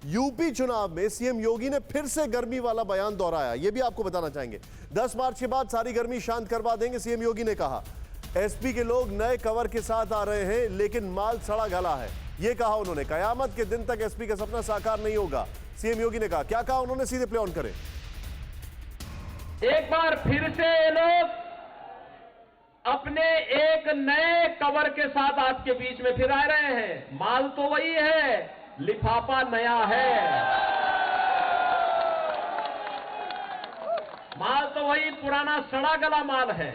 UP चुनाव में CM योगी ने फिर से गर्मी वाला बयान दोहराया, यह भी आपको बताना चाहेंगे। 10 मार्च के बाद सारी गर्मी शांत करवा देंगे, सीएम योगी ने कहा। एसपी के लोग नए कवर के साथ आ रहे हैं, लेकिन माल सड़ा गला है, यह कहा उन्होंने। कयामत के दिन तक एसपी का सपना साकार नहीं होगा, सीएम योगी ने कहा। क्या कहा उन्होंने, सीधे प्ले ऑन करें। एक बार फिर से ये लोग अपने एक नए कवर के साथ आपके बीच में फिर आ रहे हैं। माल तो वही है, लिफाफा नया है। माल तो वही पुराना सड़ा गला माल है।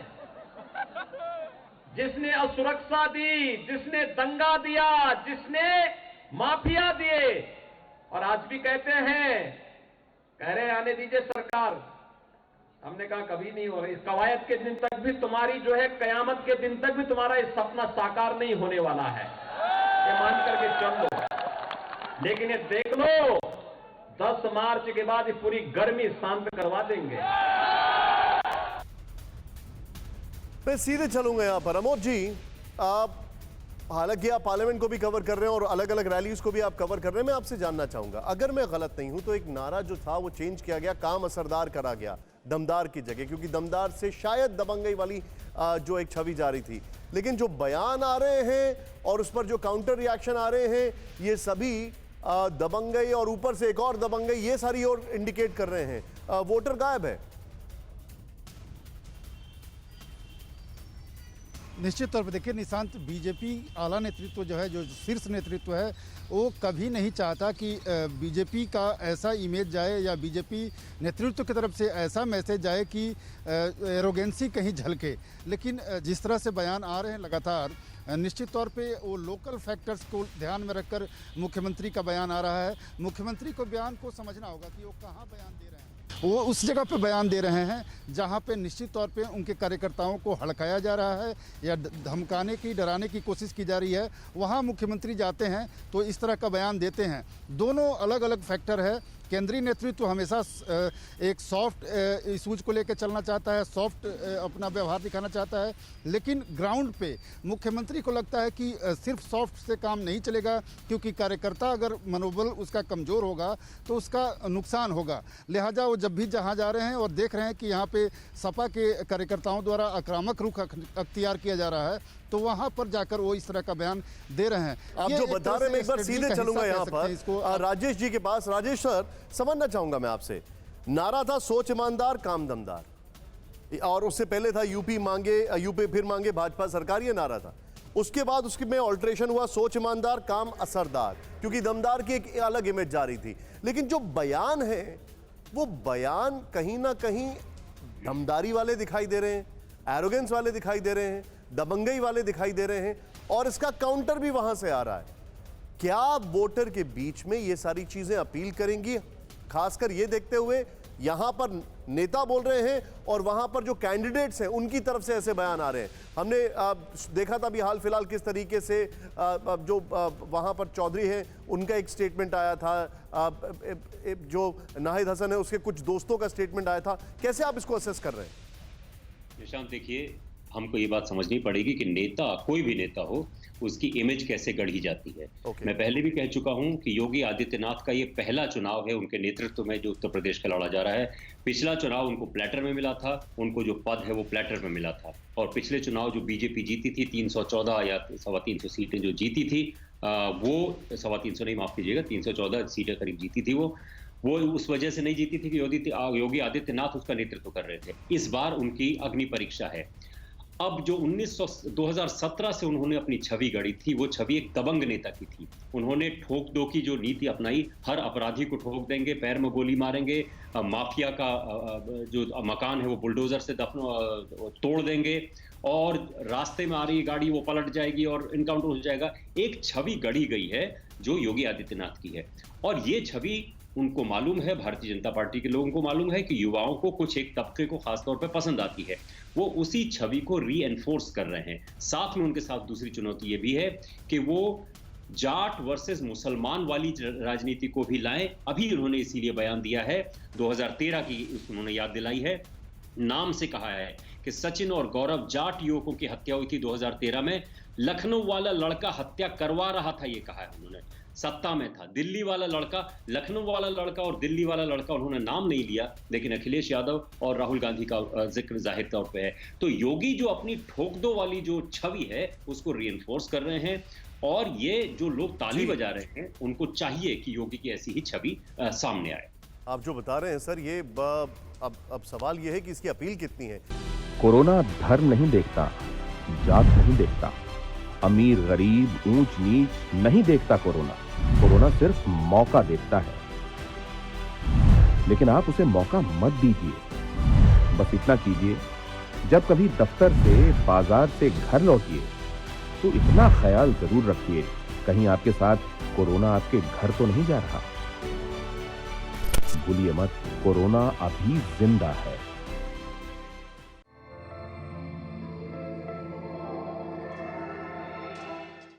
जिसने असुरक्षा दी, जिसने दंगा दिया, जिसने माफिया दिए, और आज भी कहते हैं, कह रहे आने दीजिए सरकार। हमने कहा कभी नहीं होगा, इस कवायद के दिन तक भी तुम्हारी जो है, कयामत के दिन तक भी तुम्हारा इस सपना साकार नहीं होने वाला है, ये मान करके चल लो। लेकिन ये देख लो, 10 मार्च के बाद ये पूरी गर्मी शांत करवा देंगे। मैं सीधे चलूंगा यहां पर। अमोद जी, आप हालांकि आप पार्लियामेंट को भी कवर कर रहे हैं और अलग अलग रैलीज को भी आप कवर कर रहे हैं, मैं आपसे जानना चाहूंगा, अगर मैं गलत नहीं हूं तो एक नारा जो था वो चेंज किया गया, काम असरदार करा गया दमदार की जगह, क्योंकि दमदार से शायद दबंगई वाली जो एक छवि जा रही थी। लेकिन जो बयान आ रहे हैं और उस पर जो काउंटर रिएक्शन आ रहे हैं, ये सभी दबंगई और ऊपर से एक और दबंगई, ये सारी और इंडिकेट कर रहे हैं। वोटर गायब है। निश्चित तौर पर देखिए निशांत, बीजेपी आला नेतृत्व जो है, जो शीर्ष नेतृत्व है, वो कभी नहीं चाहता कि बीजेपी का ऐसा इमेज जाए या बीजेपी नेतृत्व की तरफ से ऐसा मैसेज जाए कि एरोगेंसी कहीं झलके। लेकिन जिस तरह से बयान आ रहे हैं लगातार, निश्चित तौर पे वो लोकल फैक्टर्स को ध्यान में रखकर मुख्यमंत्री का बयान आ रहा है। मुख्यमंत्री को बयान को समझना होगा कि वो कहाँ बयान दे रहे हैं। वो उस जगह पे बयान दे रहे हैं जहाँ पे निश्चित तौर पे उनके कार्यकर्ताओं को हड़काया जा रहा है या धमकाने की, डराने की कोशिश की जा रही है। वहाँ मुख्यमंत्री जाते हैं तो इस तरह का बयान देते हैं। दोनों अलग अलग फैक्टर है। केंद्रीय नेतृत्व हमेशा एक सॉफ्ट इशूज को लेकर चलना चाहता है, सॉफ्ट अपना व्यवहार दिखाना चाहता है, लेकिन ग्राउंड पे मुख्यमंत्री को लगता है कि सिर्फ सॉफ्ट से काम नहीं चलेगा, क्योंकि कार्यकर्ता अगर मनोबल उसका कमज़ोर होगा तो उसका नुकसान होगा। लिहाजा वो जब भी जहाँ जा रहे हैं और देख रहे हैं कि यहाँ पे सपा के कार्यकर्ताओं द्वारा आक्रामक रुख अख्तियार किया जा रहा है, तो वहां पर जाकर वो इस तरह का बयान दे रहे हैं। आप जो बता रहे हैं, मैं एक बार सीधे चलूंगा यहाँ पर राजेश जी के पास। राजेश सर, समझना चाहूंगा मैं आपसे, नारा था सोच ईमानदार काम दमदार, और उससे पहले था यूपी फिर मांगे भाजपा सरकार, ये नारा था। उसके बाद उसके में ऑल्ट्रेशन हुआ, सोच ईमानदार काम असरदार, क्योंकि दमदार की एक अलग इमेज जा रही थी। लेकिन जो बयान है वो बयान कहीं ना कहीं दमदारी वाले दिखाई दे रहे हैं, एरोगेंस वाले दिखाई दे रहे हैं, दबंगई वाले दिखाई दे रहे हैं, और इसका काउंटर भी वहां से आ रहा है। क्या वोटर के बीच में ये सारी चीजें अपील करेंगी, खासकर ये देखते हुए यहां पर नेता बोल रहे हैं और वहां पर जो कैंडिडेट्स हैं उनकी तरफ से ऐसे बयान आ रहे हैं। हमने देखा था अभी हाल फिलहाल किस तरीके से जो वहां पर चौधरी हैं उनका एक स्टेटमेंट आया था, जो नाहिद हसन है उसके कुछ दोस्तों का स्टेटमेंट आया था। कैसे आप इसको असेस कर रहे हैं? निशांत, देखिए, हमको ये बात समझनी पड़ेगी कि नेता, कोई भी नेता हो, उसकी इमेज कैसे गढ़ी जाती है। मैं पहले भी कह चुका हूं कि योगी आदित्यनाथ का ये पहला चुनाव है उनके नेतृत्व में जो उत्तर प्रदेश का लड़ा जा रहा है। पिछला चुनाव उनको प्लेटर में मिला था, उनको जो पद है वो प्लेटर में मिला था। और पिछले चुनाव जो बीजेपी जीती थी, 314 या 325 सीटें जो जीती थी, वो 325 नहीं, माफ कीजिएगा, 314 सीटें करीब जीती थी। वो उस वजह से नहीं जीती थी कि योगी आदित्यनाथ उसका नेतृत्व कर रहे थे। इस बार उनकी अग्नि परीक्षा है। अब जो 2017 से उन्होंने अपनी छवि गढ़ी थी, वो छवि एक दबंग नेता की थी। उन्होंने ठोक दो की जो नीति अपनाई, हर अपराधी को ठोक देंगे, पैर में गोली मारेंगे, माफिया का जो मकान है वो बुलडोजर से तोड़ देंगे, और रास्ते में आ रही गाड़ी वो पलट जाएगी और इनकाउंटर हो जाएगा। एक छवि गढ़ी गई है जो योगी आदित्यनाथ की है, और ये छवि उनको मालूम है, भारतीय जनता पार्टी के लोगों को मालूम है कि युवाओं को, कुछ एक तबके को खासतौर पर पसंद आती है। वो उसी छवि को रीएनफोर्स कर रहे हैं। साथ में उनके साथ दूसरी चुनौती ये भी है कि वो जाट वर्सेस मुसलमान वाली राजनीति को भी लाएं। अभी उन्होंने इसीलिए बयान दिया है, 2013 की उन्होंने याद दिलाई है, नाम से कहा है कि सचिन और गौरव जाट युवकों की हत्या हुई थी 2013 में, लखनऊ वाला लड़का हत्या करवा रहा था, ये कहा है उन्होंने। सत्ता में था। दिल्ली वाला लड़का, लखनऊ वाला लड़का और दिल्ली वाला लड़का, उन्होंने नाम नहीं लिया, लेकिन अखिलेश यादव और राहुल गांधी का जिक्र जाहिर तौर पे है। तो योगी जो अपनी ठोक दो वाली जो छवि है उसको रीइंफोर्स कर रहे हैं, और ये जो लोग ताली बजा रहे हैं उनको चाहिए कि योगी की ऐसी ही छवि सामने आए। आप जो बता रहे हैं सर, ये अब सवाल ये है कि इसकी अपील कितनी है। कोरोना धर्म नहीं देखता, जात नहीं देखता, अमीर गरीब ऊंच नीच नहीं देखता। कोरोना सिर्फ मौका देखता है, लेकिन आप उसे मौका मत दीजिए। बस इतना कीजिए, जब कभी दफ्तर से, बाजार से घर लौटिए तो इतना ख्याल जरूर रखिए कहीं आपके साथ कोरोना आपके घर तो नहीं जा रहा। भूलिए मत, कोरोना अभी जिंदा है।